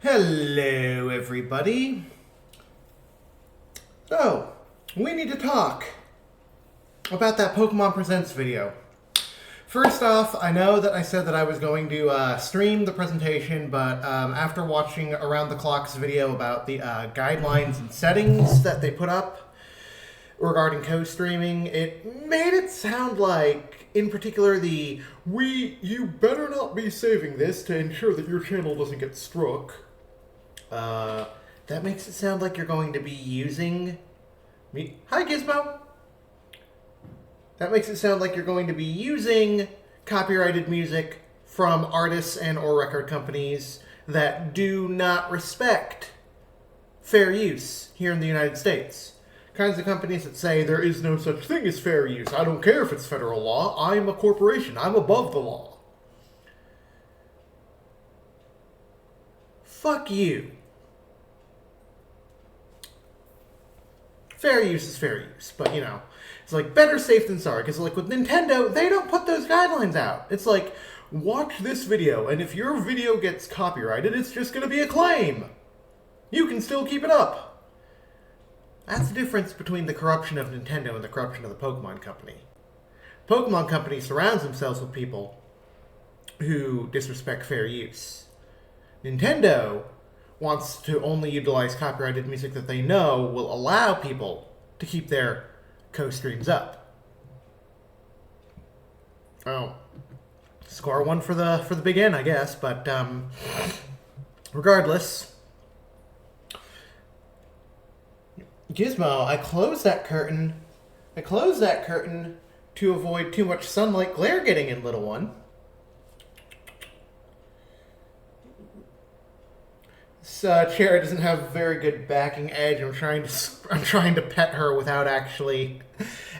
Hello, everybody. So, we need to talk about that Pokemon Presents video. First off, I know that I said that I was going to stream the presentation, but after watching Around the Clock's video about the guidelines and settings that they put up regarding co-streaming, it made it sound like, in particular, you better not be saving this to ensure that your channel doesn't get struck. That makes it sound like you're going to be using me. Hi, Gizmo. That makes it sound like you're going to be using copyrighted music from artists and or record companies that do not respect fair use here in the United States. Kinds of companies that say there is no such thing as fair use. I don't care if it's federal law. I'm a corporation. I'm above the law. Fuck you. Fair use is fair use, but you know, it's like better safe than sorry, because like with Nintendo, they don't put those guidelines out. It's like, watch this video, and if your video gets copyrighted, it's just going to be a claim. You can still keep it up. That's the difference between the corruption of Nintendo and the corruption of the Pokemon Company. Pokemon Company surrounds themselves with people who disrespect fair use. Nintendo wants to only utilize copyrighted music that they know will allow people to keep their co-streams up. Oh, score one for the big N, I guess. But regardless, Gizmo, I closed that curtain. To avoid too much sunlight glare getting in, little one. This chair doesn't have very good backing edge. I'm trying to pet her without actually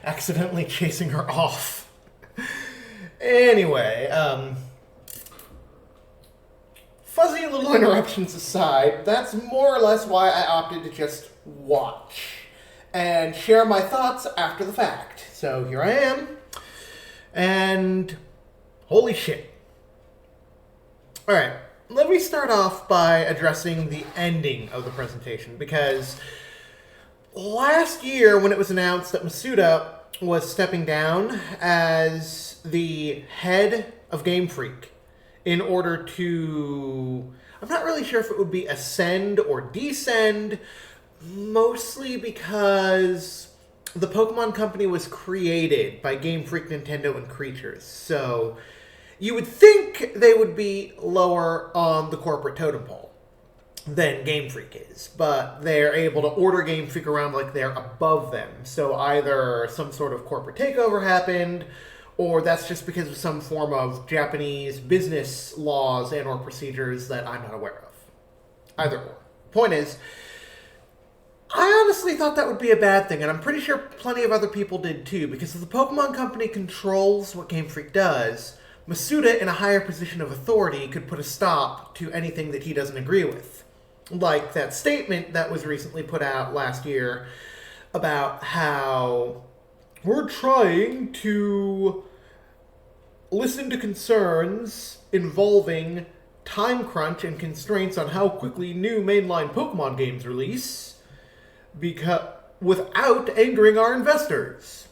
accidentally chasing her off. Anyway, fuzzy little interruptions aside, that's more or less why I opted to just watch and share my thoughts after the fact. So here I am, and holy shit. Alright. Let me start off by addressing the ending of the presentation, because last year when it was announced that Masuda was stepping down as the head of Game Freak in order to, I'm not really sure if it would be ascend or descend, mostly because the Pokemon Company was created by Game Freak, Nintendo, and Creatures, so you would think they would be lower on the corporate totem pole than Game Freak is, but they're able to order Game Freak around like they're above them. So either some sort of corporate takeover happened, or that's just because of some form of Japanese business laws and or procedures that I'm not aware of. Either or. Point is, I honestly thought that would be a bad thing, and I'm pretty sure plenty of other people did too, because if the Pokemon Company controls what Game Freak does, Masuda, in a higher position of authority, could put a stop to anything that he doesn't agree with. Like that statement that was recently put out last year about how we're trying to listen to concerns involving time crunch and constraints on how quickly new mainline Pokemon games release without angering our investors.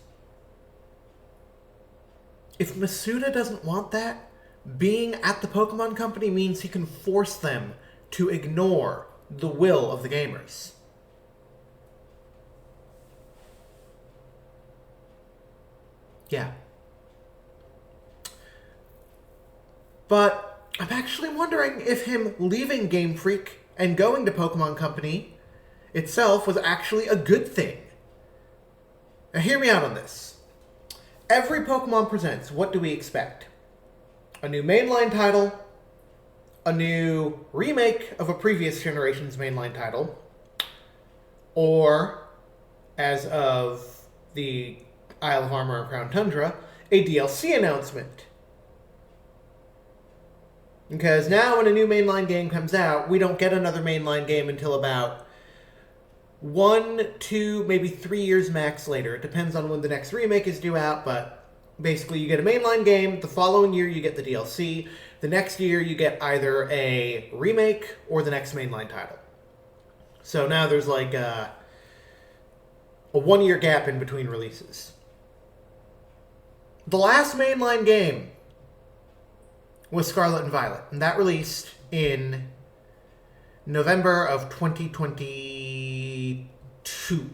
If Masuda doesn't want that, being at the Pokemon Company means he can force them to ignore the will of the gamers. Yeah. But I'm actually wondering if him leaving Game Freak and going to Pokemon Company itself was actually a good thing. Now hear me out on this. Every Pokemon Presents, what do we expect? A new mainline title, a new remake of a previous generation's mainline title, or, as of the Isle of Armor and Crown Tundra, a DLC announcement. Because now when a new mainline game comes out, we don't get another mainline game until about 1, 2, maybe 3 years max later. It depends on when the next remake is due out, but basically you get a mainline game, the following year you get the DLC, the next year you get either a remake or the next mainline title. So now there's like a 1-year gap in between releases. The last mainline game was Scarlet and Violet, and that released in November of 2022.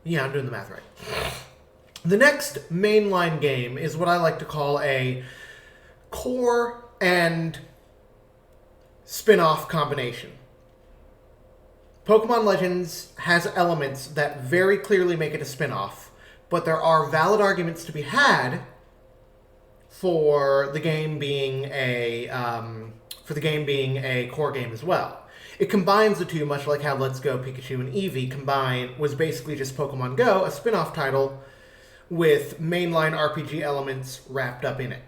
Yeah, I'm doing the math right. The next mainline game is what I like to call a core and spin-off combination. Pokemon Legends has elements that very clearly make it a spin-off, but there are valid arguments to be had for the game being a core game as well. It combines the two, much like how Let's Go Pikachu and Eevee was basically just Pokemon Go, a spin-off title with mainline RPG elements wrapped up in it.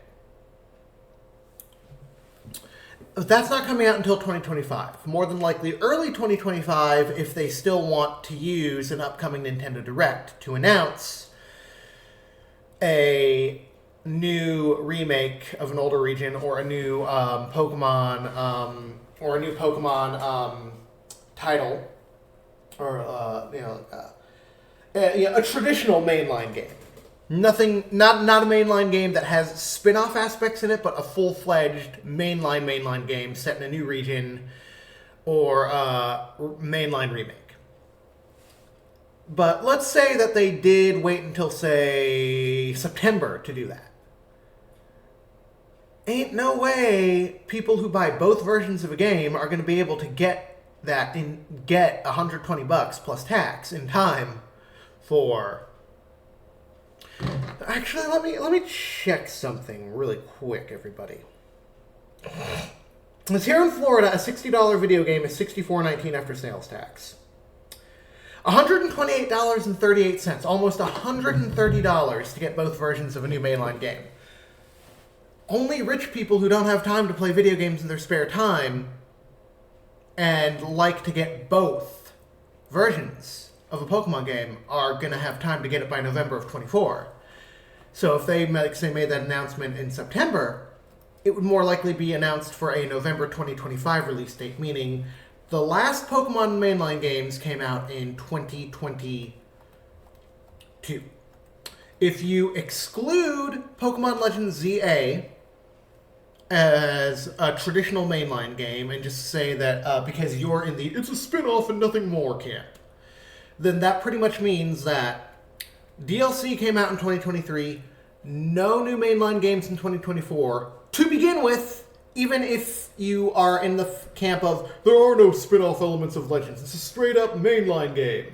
That's not coming out until 2025. More than likely early 2025 if they still want to use an upcoming Nintendo Direct to announce a new remake of an older region or a new Pokemon title, or a traditional mainline game. Not a mainline game that has spin-off aspects in it, but a full-fledged mainline game set in a new region, or a mainline remake. But let's say that they did wait until, say, September to do that. Ain't no way people who buy both versions of a game are going to be able to get $120 plus tax in time for... Actually, let me check something really quick, everybody. Because here in Florida, a $60 video game is $64.19 after sales tax. $128.38, almost $130 to get both versions of a new mainline game. Only rich people who don't have time to play video games in their spare time and like to get both versions of a Pokemon game are going to have time to get it by November of 24. So if they made that announcement in September, it would more likely be announced for a November 2025 release date, meaning the last Pokemon mainline games came out in 2022. If you exclude Pokemon Legends ZA as a traditional mainline game and just say that because you're in the it's a spin-off and nothing more camp, then that pretty much means that DLC came out in 2023, no new mainline games in 2024 to begin with, even if you are in the camp of there are no spin-off elements of Legends. It's a straight-up mainline game.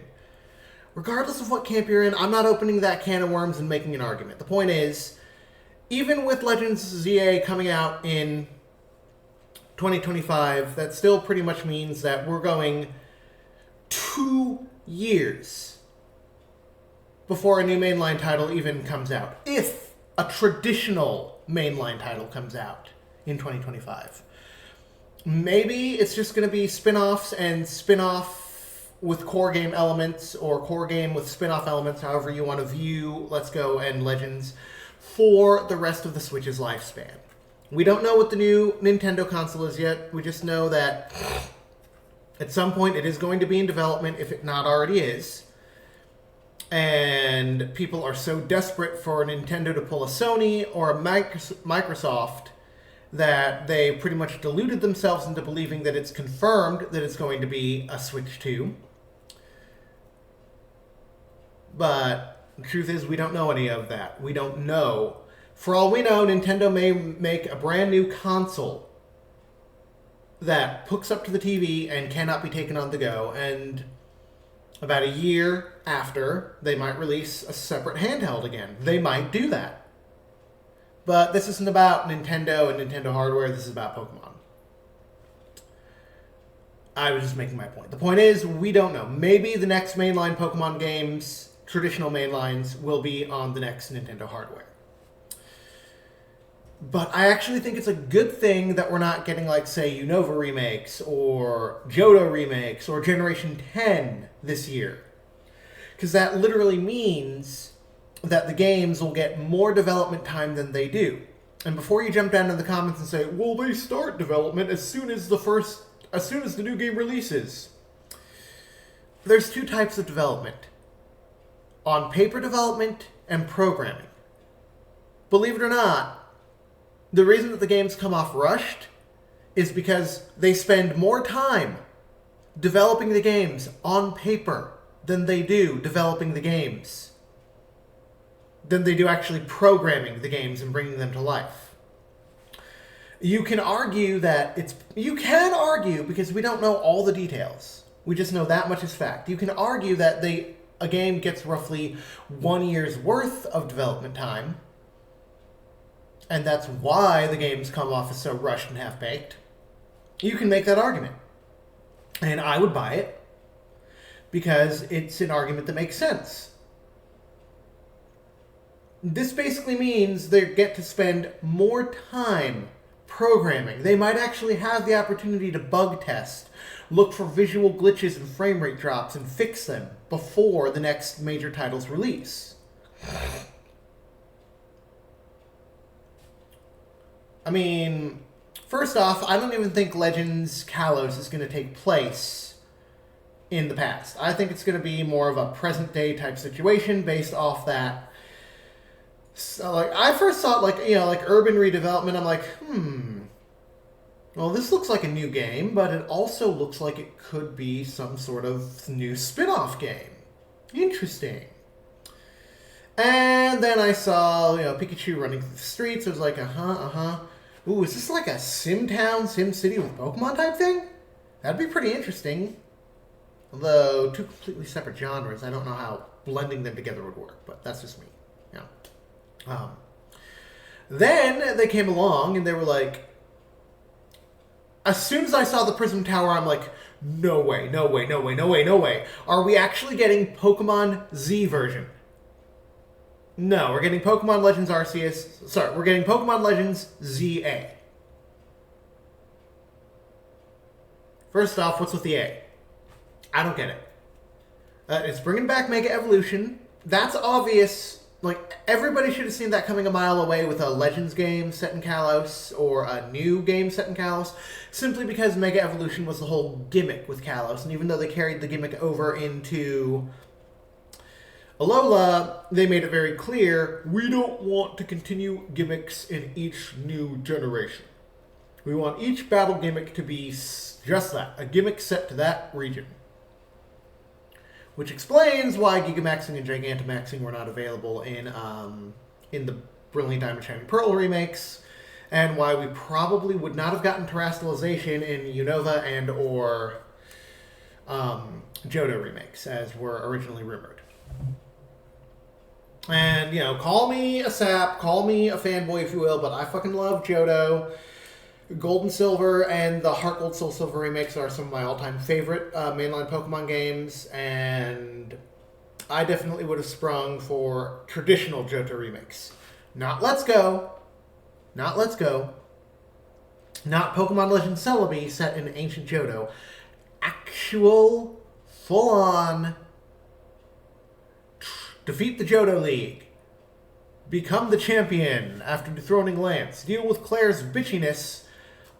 Regardless of what camp you're in, I'm not opening that can of worms and making an argument. The point is, even with Legends ZA coming out in 2025, that still pretty much means that we're going 2 years before a new mainline title even comes out. If a traditional mainline title comes out in 2025. Maybe it's just going to be spin-offs and spin-off with core game elements, or core game with spin-off elements, however you want to view Let's Go and Legends, for the rest of the Switch's lifespan. We don't know what the new Nintendo console is yet. We just know that at some point it is going to be in development, if it not already is. And people are so desperate for Nintendo to pull a Sony or a Microsoft that they pretty much deluded themselves into believing that it's confirmed that it's going to be a Switch 2. But the truth is, we don't know any of that. We don't know. For all we know, Nintendo may make a brand new console that hooks up to the TV and cannot be taken on the go, and about a year after, they might release a separate handheld again. They might do that. But this isn't about Nintendo and Nintendo hardware. This is about Pokemon. I was just making my point. The point is, we don't know. Maybe the next mainline Pokemon games, traditional mainlines, will be on the next Nintendo hardware. But I actually think it's a good thing that we're not getting, like, say, Unova remakes, or Johto remakes, or Generation 10 this year. Because that literally means that the games will get more development time than they do. And before you jump down in the comments and say, well, they start development as soon as the new game releases. There's two types of development. On-paper development and programming. Believe it or not, the reason that the games come off rushed is because they spend more time developing the games on paper than they do developing the games. Than they do actually programming the games and bringing them to life. You can argue because we don't know all the details. We just know that much is fact. You can argue that a game gets roughly 1 year's worth of development time, and that's why the games come off as so rushed and half-baked. You can make that argument. And I would buy it, because it's an argument that makes sense. This basically means they get to spend more time programming. They might actually have the opportunity to bug test, look for visual glitches and frame rate drops, and fix them before the next major title's release. I mean, first off, I don't even think Legends Kalos is going to take place in the past. I think it's going to be more of a present-day type situation based off that. So, I first thought, urban redevelopment, I'm like, well, this looks like a new game, but it also looks like it could be some sort of new spin-off game. Interesting. And then I saw, Pikachu running through the streets. I was like, Ooh, is this like a SimTown, SimCity with Pokemon type thing? That'd be pretty interesting. Although, two completely separate genres, I don't know how blending them together would work, but that's just me. Then they came along and they were like, as soon as I saw the Prism Tower, I'm like, no way. Are we actually getting Pokemon Z version? No, we're getting Pokemon Legends Arceus. Sorry, we're getting Pokemon Legends ZA. First off, what's with the A? I don't get it. It's bringing back Mega Evolution. That's obvious. Everybody should have seen that coming a mile away with a Legends game set in Kalos or a new game set in Kalos, simply because Mega Evolution was the whole gimmick with Kalos, and even though they carried the gimmick over into Alola, they made it very clear, we don't want to continue gimmicks in each new generation. We want each battle gimmick to be just that, a gimmick set to that region. Which explains why Gigamaxing and Gigantamaxing were not available in the Brilliant Diamond Shining Pearl remakes, and why we probably would not have gotten terrestrialization in Unova and or Johto remakes, as were originally rumored. And, call me a sap, call me a fanboy if you will, but I fucking love Johto. Gold and Silver and the Heart Gold Soul Silver remakes are some of my all-time favorite mainline Pokemon games, and I definitely would have sprung for traditional Johto remakes. Not Let's Go. Not Pokemon Legends Celebi set in ancient Johto. Actual, full-on, defeat the Johto League. Become the champion after dethroning Lance. Deal with Claire's bitchiness.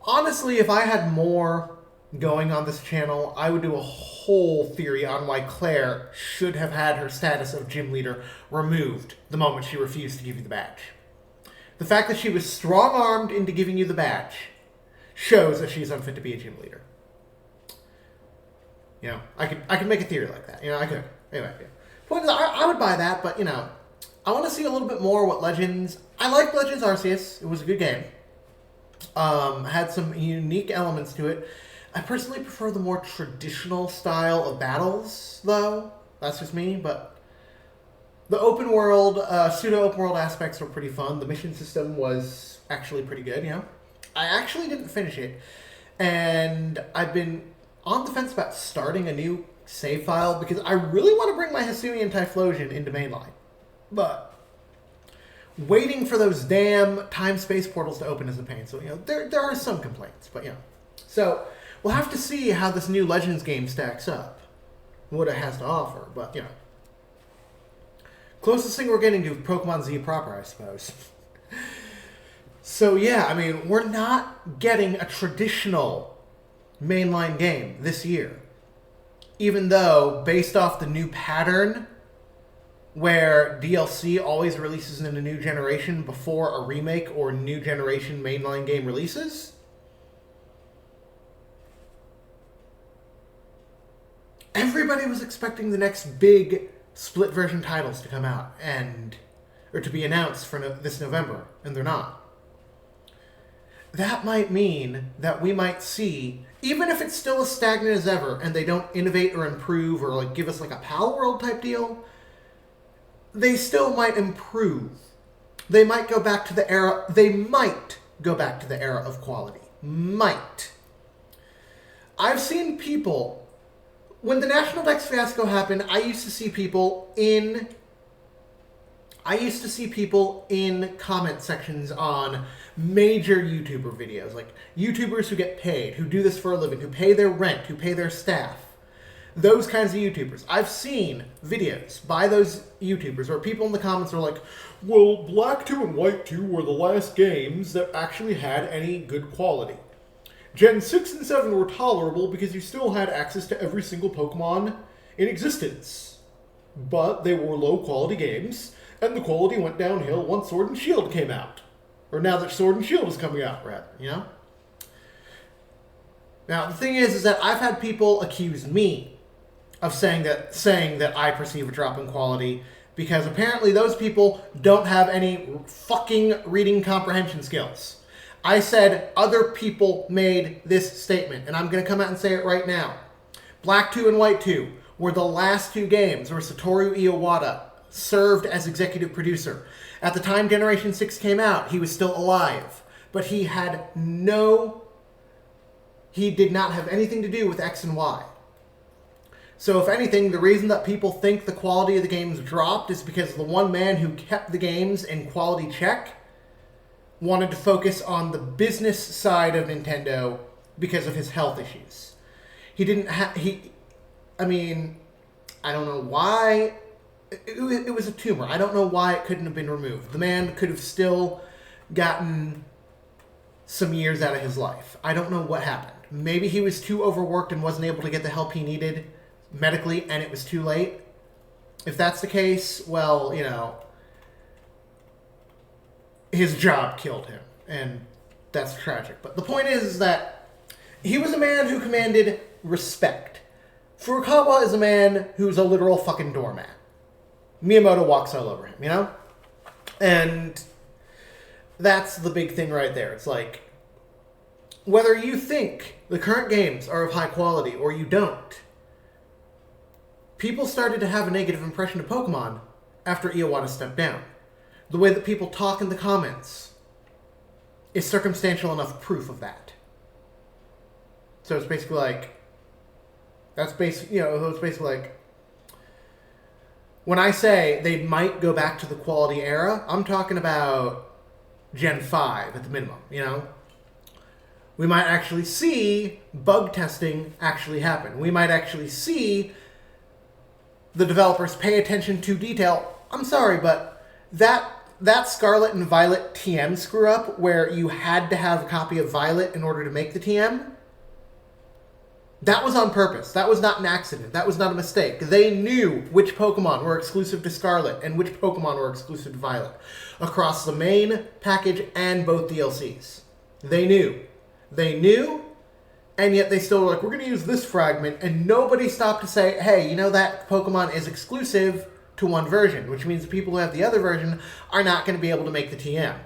Honestly, if I had more going on this channel, I would do a whole theory on why Claire should have had her status of gym leader removed the moment she refused to give you the badge. The fact that she was strong-armed into giving you the badge shows that she's unfit to be a gym leader. I could make a theory like that. I could. Anyway, point is, I would buy that, but, I want to see a little bit more what Legends... I liked Legends Arceus. It was a good game. Had some unique elements to it. I personally prefer the more traditional style of battles, though. That's just me, but the open world, pseudo-open world aspects were pretty fun. The mission system was actually pretty good, I actually didn't finish it, and I've been on the fence about starting a new save file, because I really want to bring my Hisuian Typhlosion into mainline. But waiting for those damn time-space portals to open is a pain. So, there are some complaints, but, So, we'll have to see how this new Legends game stacks up. What it has to offer, but, Closest thing we're getting to Pokemon Z proper, I suppose. So yeah, I mean, we're not getting a traditional mainline game this year. Even though, based off the new pattern, where DLC always releases in a new generation before a remake or new generation mainline game releases, everybody was expecting the next big split version titles to come out or to be announced for this November, and they're not. That might mean that we might see, even if it's still as stagnant as ever, and they don't innovate or improve or like give us like a Pal World type deal, they still might improve. They might go back to the era. They might go back to the era of quality. Might. I've seen people. When the National Dex fiasco happened, I used to see people in comment sections on major YouTuber videos, like YouTubers who get paid, who do this for a living, who pay their rent, who pay their staff. Those kinds of YouTubers. I've seen videos by those YouTubers where people in the comments are like, well, Black 2 and White 2 were the last games that actually had any good quality. Gen 6 and 7 were tolerable because you still had access to every single Pokemon in existence. But they were low-quality games, and the quality went downhill once Sword and Shield came out. Or now that Sword and Shield is coming out, rather, you know? Now, the thing is that I've had people accuse me of saying that I perceive a drop in quality because apparently those people don't have any fucking reading comprehension skills. I said other people made this statement, and I'm going to come out and say it right now. Black 2 and White 2 were the last two games where Satoru Iwata served as executive producer. At the time Generation 6 came out, he was still alive, but he did not have anything to do with X and Y. So if anything, the reason that people think the quality of the games dropped is because the one man who kept the games in quality check wanted to focus on the business side of Nintendo because of his health issues. I don't know why. It was a tumor. I don't know why it couldn't have been removed. The man could have still gotten some years out of his life. I don't know what happened. Maybe he was too overworked and wasn't able to get the help he needed medically, and it was too late. If that's the case, well, you know, his job killed him, and that's tragic. But the point is that he was a man who commanded respect. Furukawa is a man who's a literal fucking doormat. Miyamoto walks all over him, you know? And that's the big thing right there. It's like, whether you think the current games are of high quality or you don't, people started to have a negative impression of Pokemon after Iwata stepped down. The way that people talk in the comments is circumstantial enough proof of that. So it's basically like, it's basically like, when I say they might go back to the quality era, I'm talking about Gen 5 at the minimum, you know? We might actually see bug testing actually happen. We might actually see the developers pay attention to detail. I'm sorry, but that Scarlet and Violet TM screw up where you had to have a copy of Violet in order to make the TM, that was on purpose. That was not an accident. That was not a mistake. They knew which Pokemon were exclusive to Scarlet and which Pokemon were exclusive to Violet across the main package and both DLCs. They knew. And yet they still were like, we're going to use this fragment, and nobody stopped to say, hey, you know that Pokemon is exclusive to one version, which means the people who have the other version are not going to be able to make the TM.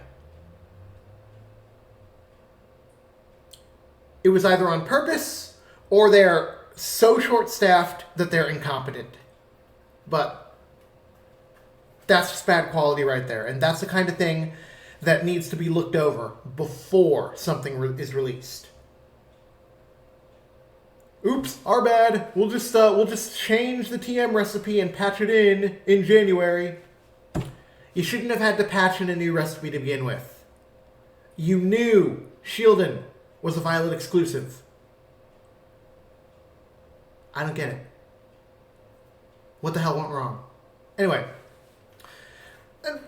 It was either on purpose, or they're so short-staffed that they're incompetent. But that's just bad quality right there, and that's the kind of thing that needs to be looked over before something is released. Oops, our bad. We'll just change the TM recipe and patch it in January. You shouldn't have had to patch in a new recipe to begin with. You knew Shieldon was a Violet exclusive. I don't get it. What the hell went wrong? Anyway, and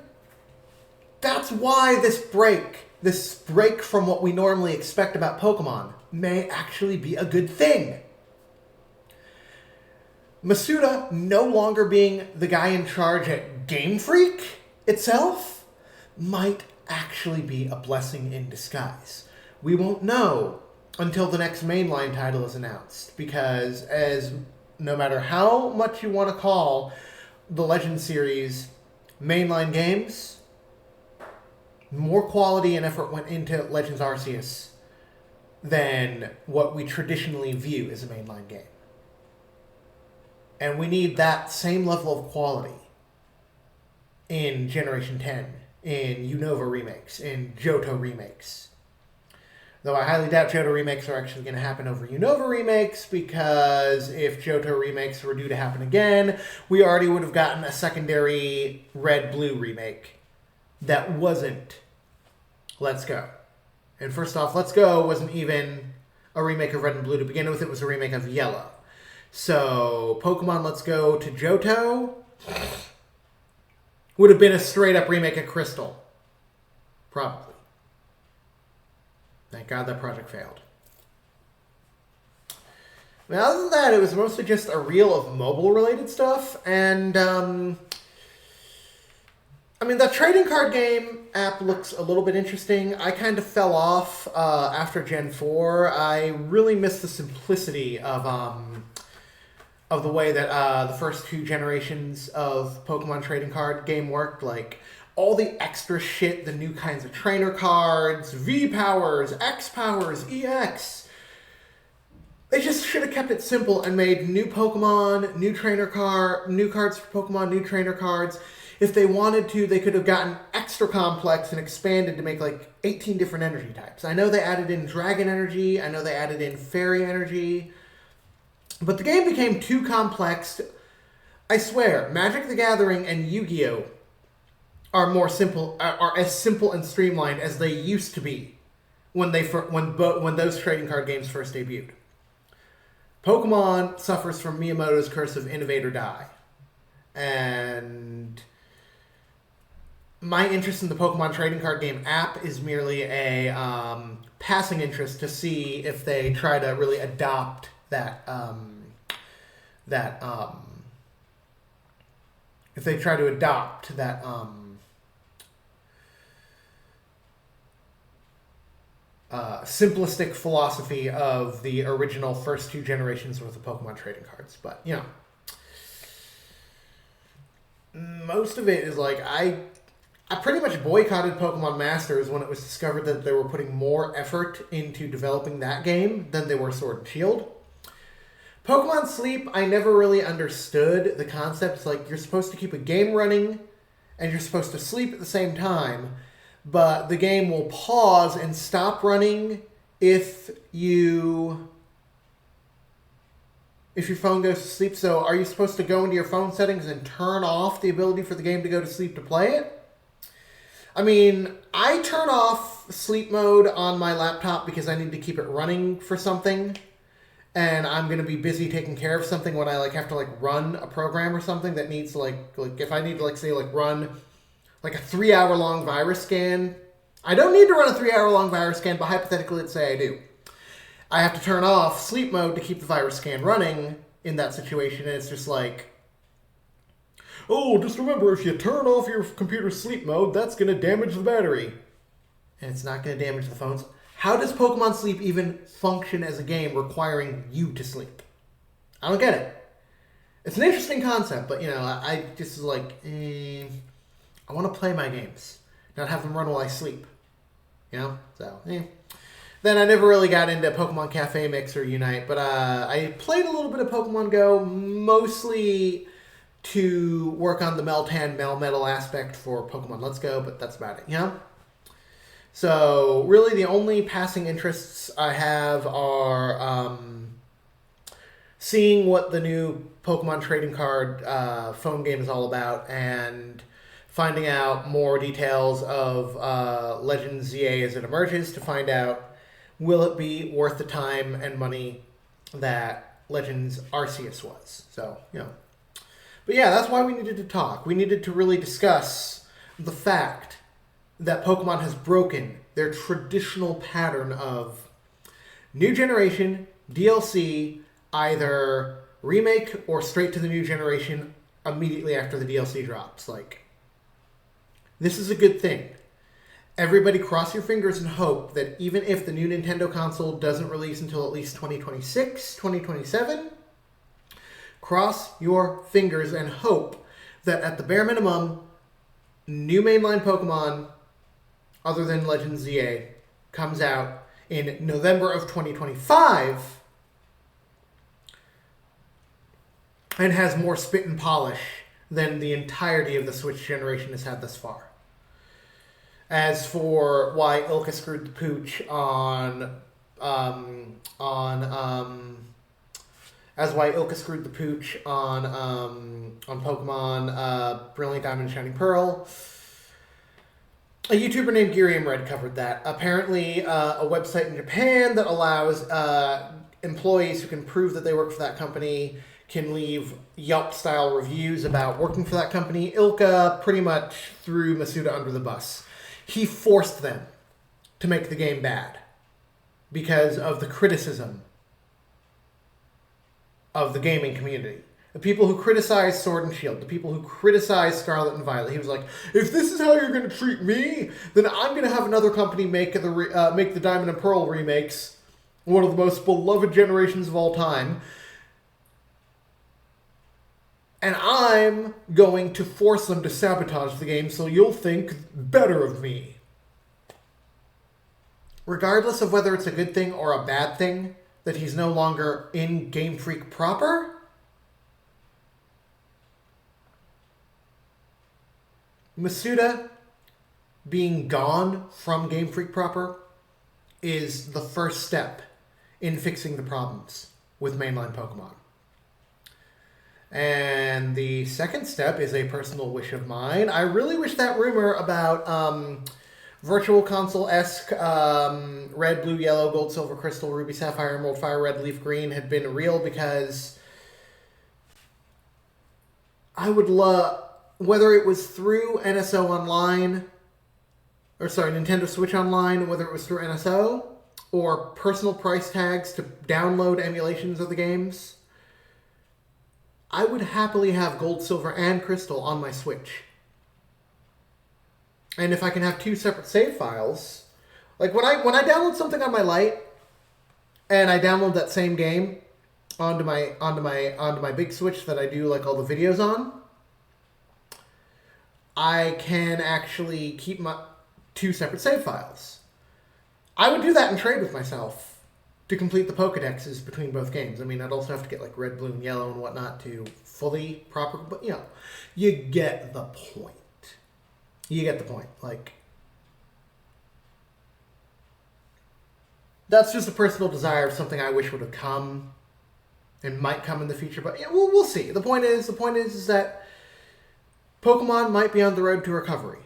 that's why this break this break from what we normally expect about Pokemon may actually be a good thing. Masuda no longer being the guy in charge at Game Freak itself might actually be a blessing in disguise. We won't know until the next mainline title is announced, because as no matter how much you want to call the Legend series mainline games, more quality and effort went into Legends Arceus than what we traditionally view as a mainline game. And we need that same level of quality in Generation 10, in Unova remakes, in Johto remakes. Though I highly doubt Johto remakes are actually going to happen over Unova remakes, because if Johto remakes were due to happen again, we already would have gotten a secondary Red-Blue remake that wasn't Let's Go. And first off, Let's Go wasn't even a remake of Red and Blue to begin with, it was a remake of Yellow. So, Pokemon Let's Go to Johto would have been a straight-up remake of Crystal. Probably. Thank God that project failed. Now, other than that, it was mostly just a reel of mobile-related stuff, and, that trading card game app looks a little bit interesting. I kind of fell off after Gen 4. I really missed the simplicity of the way that the first two generations of Pokemon trading card game worked. Like, all the extra shit, the new kinds of trainer cards, V powers, X powers, EX. They just should have kept it simple and made new Pokemon, new cards for Pokemon, new trainer cards. If they wanted to, they could have gotten extra complex and expanded to make like 18 different energy types. I know they added in Dragon Energy, I know they added in Fairy Energy, but the game became too complex. I swear, Magic the Gathering and Yu-Gi-Oh! Are as simple and streamlined as they used to be when those trading card games first debuted. Pokemon suffers from Miyamoto's curse of innovate or die. And my interest in the Pokemon trading card game app is merely a passing interest to see if they try to really adopt simplistic philosophy of the original first two generations worth of Pokemon trading cards. But, most of it is like, I pretty much boycotted Pokemon Masters when it was discovered that they were putting more effort into developing that game than they were Sword and Shield. Pokemon Sleep, I never really understood the concept. It's like, you're supposed to keep a game running, and you're supposed to sleep at the same time, but the game will pause and stop running if your phone goes to sleep. So are you supposed to go into your phone settings and turn off the ability for the game to go to sleep to play it? I turn off sleep mode on my laptop because I need to keep it running for something, and I'm going to be busy taking care of something when I have to run a program or something that needs if I need to run a 3-hour long virus scan. I don't need to run a 3-hour long virus scan, but hypothetically, let's say I do. I have to turn off sleep mode to keep the virus scan running in that situation, and it's just just remember, if you turn off your computer's sleep mode, that's going to damage the battery. And it's not going to damage the phones. How does Pokemon Sleep even function as a game requiring you to sleep? I don't get it. It's an interesting concept, but, I just I want to play my games, not have them run while I sleep. So, Then I never really got into Pokemon Cafe Mix or Unite, but I played a little bit of Pokemon Go, mostly to work on the Meltan Melmetal aspect for Pokemon Let's Go, but that's about it, So, really the only passing interests I have are seeing what the new Pokemon trading card phone game is all about, and finding out more details of Legends ZA as it emerges to find out, will it be worth the time and money that Legends Arceus was. So, But yeah, that's why we needed to talk. We needed to really discuss the fact that Pokemon has broken their traditional pattern of new generation, DLC, either remake or straight to the new generation immediately after the DLC drops. Like, this is a good thing. Everybody cross your fingers and hope that even if the new Nintendo console doesn't release until at least 2026, 2027, cross your fingers and hope that at the bare minimum, new mainline Pokemon, other than Legends ZA, comes out in November of 2025 and has more spit and polish than the entirety of the Switch generation has had thus far. As for why Ilka screwed the pooch on Pokemon Brilliant Diamond and Shining Pearl, a YouTuber named Girium Red covered that. Apparently, a website in Japan that allows employees who can prove that they work for that company can leave Yelp-style reviews about working for that company. Ilka pretty much threw Masuda under the bus. He forced them to make the game bad because of the criticism of the gaming community. The people who criticize Sword and Shield, the people who criticize Scarlet and Violet. He was like, if this is how you're going to treat me, then I'm going to have another company make the Diamond and Pearl remakes, one of the most beloved generations of all time. And I'm going to force them to sabotage the game so you'll think better of me. Regardless of whether it's a good thing or a bad thing that he's no longer in Game Freak proper, Masuda being gone from Game Freak proper is the first step in fixing the problems with mainline Pokemon. And the second step is a personal wish of mine. I really wish that rumor about Virtual Console-esque red, blue, yellow, gold, silver, crystal, ruby, sapphire, emerald, fire, red, leaf, green had been real, because I would love, whether it was through NSO Online, or sorry, Nintendo Switch Online, whether it was through NSO, or personal price tags to download emulations of the games, I would happily have gold, silver, and crystal on my Switch. And if I can have two separate save files, like when I download something on my Lite, and I download that same game onto my big Switch that I do like all the videos on, I can actually keep my two separate save files. I would do that and trade with myself to complete the Pokedexes between both games. I mean, I'd also have to get like red, blue, and yellow and whatnot to fully proper, but you get the point. You get the point. Like, that's just a personal desire of something I wish would have come and might come in the future, but we'll see. The point is that Pokemon might be on the road to recovery.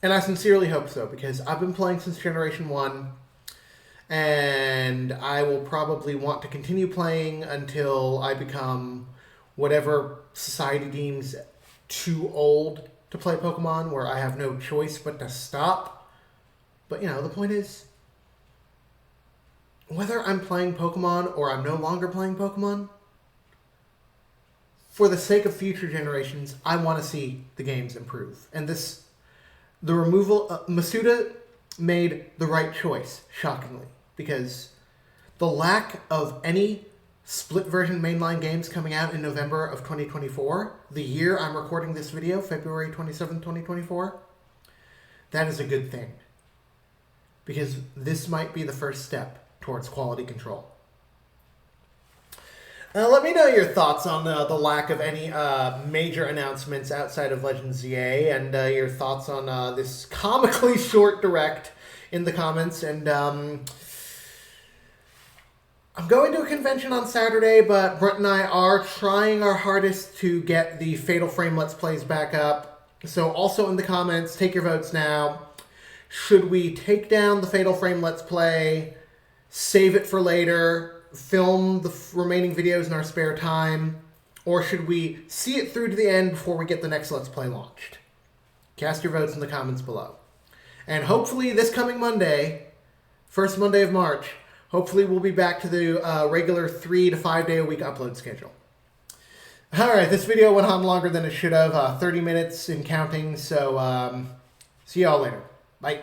And I sincerely hope so, because I've been playing since Generation 1, and I will probably want to continue playing until I become whatever society deems too old to play Pokemon, where I have no choice but to stop. But, the point is, whether I'm playing Pokemon or I'm no longer playing Pokemon, for the sake of future generations, I want to see the games improve. And the removal, Masuda made the right choice, shockingly, because the lack of any split version mainline games coming out in November of 2024, the year I'm recording this video, February 27, 2024, that is a good thing, because this might be the first step towards quality control. Let me know your thoughts on the lack of any major announcements outside of Legends ZA, and your thoughts on this comically short direct in the comments. And I'm going to a convention on Saturday, but Brent and I are trying our hardest to get the Fatal Frame Let's Plays back up. So also in the comments, take your votes now. Should we take down the Fatal Frame Let's Play, save it for later, film the remaining videos in our spare time, or should we see it through to the end before we get the next Let's Play launched? Cast your votes in the comments below. And hopefully this coming Monday, first Monday of March, hopefully we'll be back to the regular 3 to 5 day a week upload schedule. All right, this video went on longer than it should have, 30 minutes and counting. So see y'all later. Bye.